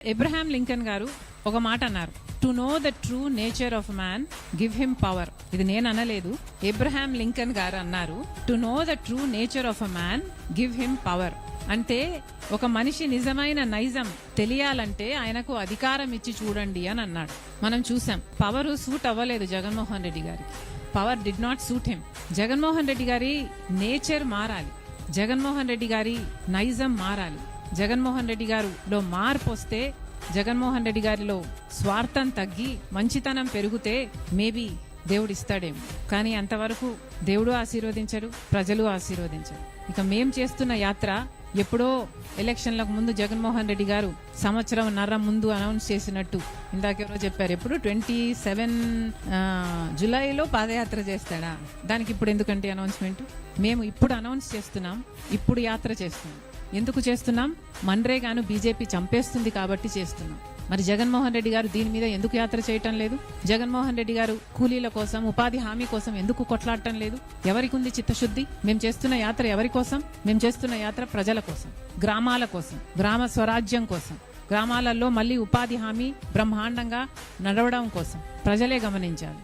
Abraham Lincoln గారు ఒక మాట అన్నారు, to know the true nature of man give him power. ఇది నేను అనలేదు, అబ్రహాం లింకన్ గారు అన్నారు. To know the true nature of a man give him power. అంటే ఒక మనిషి నిజమైన నైజం తెలియాలంటే ఆయనకు అధికారం ఇచ్చి చూడండి అని అన్నాడు. మనం చూసాం, పవర్ సూట్ అవ్వలేదు జగన్మోహన్ రెడ్డి గారికి. Power did not suit him. Jaganmohan Reddy గారి నేచర్ మారాలి, జగన్మోహన్ రెడ్డి గారి నైజం మారాలి. జగన్మోహన్ రెడ్డి గారిలో మార్పు వస్తే, జగన్మోహన్ రెడ్డి గారిలో స్వార్థం తగ్గి మంచితనం పెరిగితే మేబీ దేవుడు ఇస్తాడేమో. కానీ అంతవరకు దేవుడు ఆశీర్వదించడు, ప్రజలు ఆశీర్వదించరు. ఇక మేం చేస్తున్న యాత్ర ఎప్పుడో ఎలక్షన్లకు ముందు జగన్మోహన్ రెడ్డి గారు సంవత్సరంన్నర ముందు అనౌన్స్ చేసినట్టు, ఇందాకెవరో చెప్పారు, ఎప్పుడు 27 జూలైలో పాదయాత్ర చేస్తాడా, దానికి ఇప్పుడు ఎందుకంటే అనౌన్స్మెంట్? మేము ఇప్పుడు అనౌన్స్ చేస్తున్నాం, ఇప్పుడు యాత్ర చేస్తున్నాం. ఎందుకు చేస్తున్నాం? మన్రేగాను బీజేపీ చంపేస్తుంది కాబట్టి చేస్తున్నాం. మరి జగన్మోహన్ రెడ్డి గారు దీని మీద ఎందుకు యాత్ర చేయటం లేదు? జగన్మోహన్ రెడ్డి గారు కూలీల కోసం, ఉపాధి హామీ కోసం ఎందుకు కొట్లాడటం లేదు? ఎవరికి ఉంది చిత్తశుద్ధి? మేము చేస్తున్న యాత్ర ఎవరి కోసం? మేము చేస్తున్న యాత్ర ప్రజల కోసం, గ్రామాల కోసం, గ్రామ స్వరాజ్యం కోసం, గ్రామాలలో మళ్ళీ ఉపాధి హామీ బ్రహ్మాండంగా నడవడం కోసం. ప్రజలే గమనించాలి.